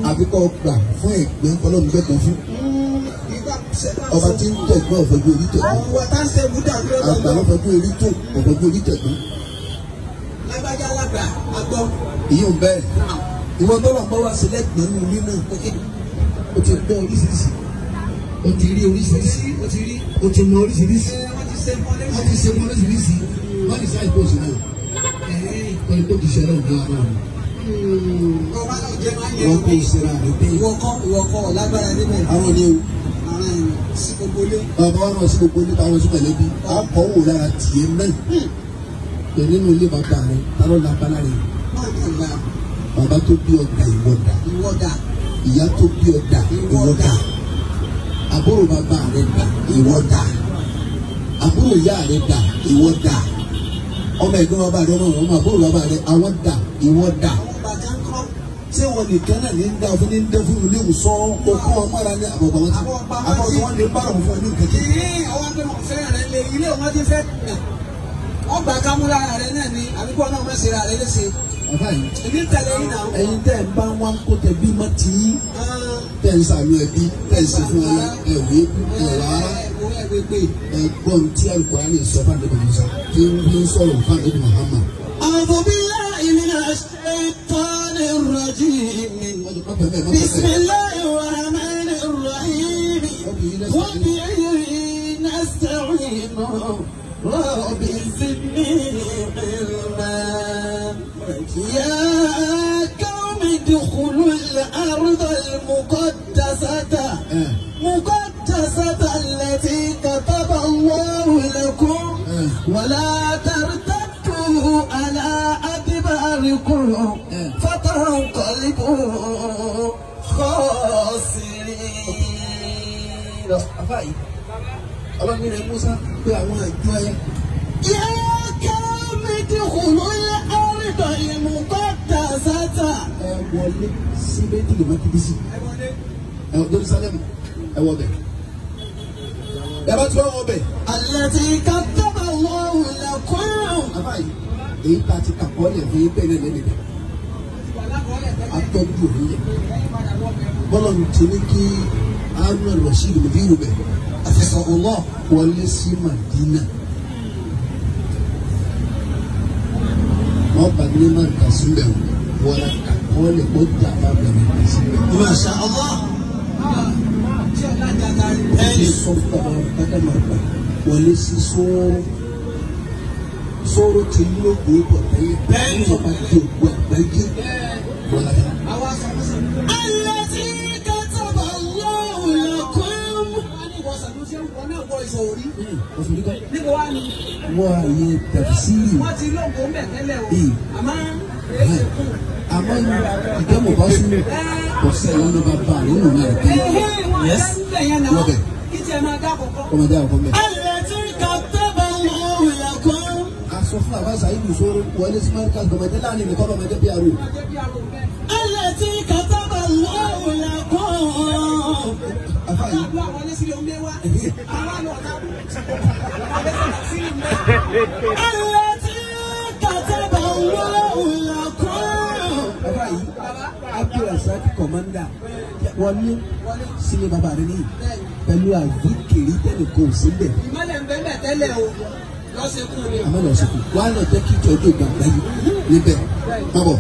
àbíkọ́ gbà fún ẹ̀gbẹ́ ọlọ́run gbẹ̀gbọ́n fún. Ọba tí ń tẹ̀gbọ́n ọ̀fọ̀gbọ́n orí tẹ̀gbọ́n. Àgbà lọ́fọ̀gbọ́n orí tó ọ̀fọ̀gbọ́n orí tẹ̀gbọ́n. Lágbájá lágbà àgbọ̀. Ìyóò bẹ́ẹ̀. Ìwọ tọ́lọ̀ bá wá sílẹ̀ gbọ́n ní ilé náà. O ti gbọ́ oríṣiríṣi. O ti rí oríṣiríṣi. O ti mọ oríṣiríṣi. Wọ́n ti ṣe mọ́ oríṣiríṣi. Wọ́n ti sáì bóòsì náà. Wọ́n tó ti ṣẹlẹ̀ òde ara rẹ̀. Wọ́n kò ṣẹlẹ̀ àrẹ pé. Ìwọ kọ́ lágbára níbẹ̀. Àwọn ni o. Sí gbogbo ilé. Bàbá wa náà sí gbogbo ilé táwọn sí mọ̀lẹ́bí. Ọkọ̀ wò lára tiẹ̀ náà. Pẹ̀ nínú ilé bàbá rẹ̀, ta ló lápá lára rẹ̀? Bàbá tó bí ọ̀dà ìwọ́dà. Ìyá tó bí ọ̀dà ìwọ́dà. Àbúrò bàbá rẹ̀ dà ìwọ́dà. Àbúrò ìyá rẹ̀ dà ìwọ́dà. Ọmọ ẹ̀gbọ́n bàbá rẹ̀ ọmọ àbúrò bàbá rẹ̀ àwọn dà ìwọ́dà. Ṣé wọn nìkan náà ní ń dá fún ní ń dá fún ilé ìwòsàn okun ọmọra ní àbọ̀bọ̀ wọn ti àbọ̀ tí wọ́n lè bá àwọn fún ẹni kẹ̀kẹ́. Ọwọ́ pé wọ́n fẹ́ràn rẹ̀ lé ilé wọn ti fẹ́ wọ́n gbà kámúlá rẹ̀ náà ni àbíkú ọ̀nà ọmọ ṣe ra rẹ̀ léṣe. Bàbá yìí. Èmi ń tẹ̀lé yín náà. Ẹ̀yin tẹ́ ń bá wọn kó tẹ bí má ti yí. Tẹ́ ń sàlù ẹbí tẹ́ ń ṣe fún ẹ̀wé ẹ̀wà ẹ̀gbọ́n tí Al-Qur'ani sọ fún àdébò Musa tí ń sọ̀rọ̀ fún àdébò Muhammad. A'udhu billahi minash shaitanir rajim. Bismillahir rahmanir rahim. Wa bihi nasta'in. Rabbi zidni ilma. يا قوم ادخلوا الأرض المقدسة التي كتب الله لكم ولا ترتدوا على أدباركم فتنقلبوا خاسرين. Ọlọ́run ní Musa pé àwọn àjọ ẹ̀. يا قوم ادخلوا الأرض المقدسة. Ẹ wọlé sí Bẹ́tìlì Mákídísì. Ẹ wọ Jerusalem. Ẹ wọ bẹ̀. Ẹ bá tí wọ́n wọ bẹ̀. التي كتب الله لكم. Àbáyé èyí tá a ti kàkọ́ lẹ̀ fún yín bẹ́ẹ̀ lẹ́nu bẹ̀. Atọ́jú òun yẹ. Bọ́lá mi ti ní kí Haruna Rashid Mudiru bẹ̀. Àfẹsọ̀ ọlọ́ wọlé sí Madina. Wọ́n bá ní máa ń kà sílẹ̀ wọ́n á kàkọ́ lẹ̀ kó jà bá bẹ̀rẹ̀ kà sílẹ̀. Masha Allah. Ẹni sọ fún bàbá bàbá máa gbà wọlé sí sóró ti lóògbé bọ̀ tẹ́lẹ̀ bẹ́ẹ̀ni ọba tí o gbọ́ àgbáyé wọlé. Alladhi kataba Allahu lakum. Níbo wá ni? Wọ́n àyè tafsiri. Wọ́n ti lóògbé ń bẹ̀ tẹ́lẹ̀ o. Àmọ́ ìjọba bá sún kò sẹ́yìn ló bá bá nínú náà tẹ́lẹ̀. Lọ́bẹ̀. Ọmọdé àkọ́kọ́ mẹ́. Alladhi kataba Allahu lakum. Aṣọ fún àbá Sàyídù sóró wọlé sí Mẹ́ríkà gbọmọdé láàrin nìkan ọmọdé bí aró. Alladhi kataba Allahu lakum. Àfáàyè. Alladhi kataba Allahu lakum. Àfáàyè. Abdulrasaq kọ̀mọ́ndà wọlé sílé bàbá rẹ̀ nìyí pẹ̀lú àzíkiri tẹ́lẹ̀ kò síbẹ̀. Ìmọ̀lẹ̀ ń bẹ́ẹ̀ tẹ́lẹ̀ o. Lọ́sẹ̀kùn ni. Àmọ́ lọ́sẹ̀kùn wà á lọ jẹ́ kí ìjọ́jú gbàgbá yìí níbẹ̀. Bọ́bọ̀.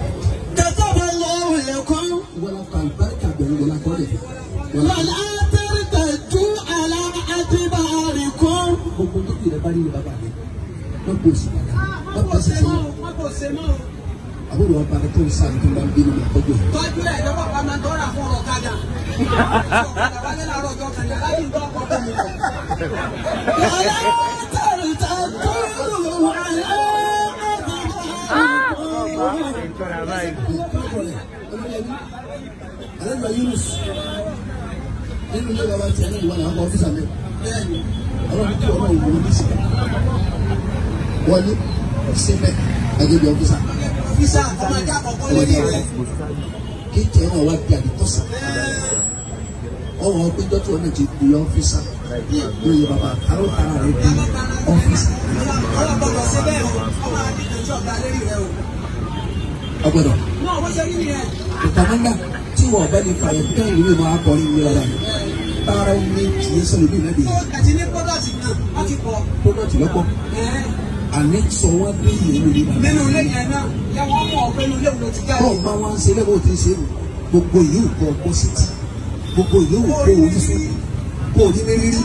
Kataba Allahu lakum. Wọ́n kọ àlùbáríkà bẹ̀rẹ̀ wọ́n kọ́ lẹ̀. Wala tartaddu ala adbarikum. Gbogbo tó kì í rẹ̀ bá rí ni bàbá rẹ̀. Wọ́n kò sí padà. Wọ́n kò sí sẹ́yìn. Àbúrò ọba rẹ̀ tó ń sáré tó ń bá ń bínú ìtọ́jú ẹ̀. Tọ́jú ẹ̀ lọ́wọ́ pa máa tọ́ra fún ọ̀rọ̀ kájà. Ọ̀kadà wálé làárọ̀ ọjọ́ kan yàrá yìí ń tọ́ ọkọ̀ tó mú lọ. Wala tartaddu ala Alẹ́ Yunus nínú ilé bàbá tí a ní ìwà náà kọ́ ọ́fíìsà mi. Ọlọ́run tí ọmọ ìwòrán ní síbẹ̀. Wọlé síbẹ̀ gẹ́gẹ́ bí ọ́fíìsà. Ọ́fíìsà ọmọdé àkọ́kọ́ lórí rẹ̀. Kí tiẹ̀ náà wá di àdìtọ́sà. Ọwọ́ ọgbẹ́jọ́ tí wọ́n náà ti di ọ́fíìsà. Lóye bàbá àrùn ara rẹ̀ di ọ́fíìsà. Ọlọ́gbọ́dọ̀ síbẹ̀ o, ọmọ àdìtọ́jú ọ̀gá lórí rẹ̀ o. ọgbọ́dọ̀. náà wọ́n ṣe rí nìyẹn. ìtàmọ́ńdà tí wọ́n bá ní fàyẹ̀ kí káyọ̀ ìwé máa kọ́ ní ìwé ọ̀la tààrà ní tìyẹ sọ̀rọ̀ bí nàbí. àti ní pọ́dọ̀tì náà wọ́n ti pọ̀. pọ́dọ̀tì lọ́pọ̀. àní sọ wọ́n dé ìlú ní bàbá. nínú ilé yẹn náà yẹ wọ́n mọ̀ ọ́ pé inú ilé wo ti jáde. bọ́ọ̀ bá wá ń ṣe lẹ́wọ́ tí ń ṣe gbogbo yìí kọ́ ọkọ sí ti gbogbo yìí kọ́ orí fún kó o ní mírírí.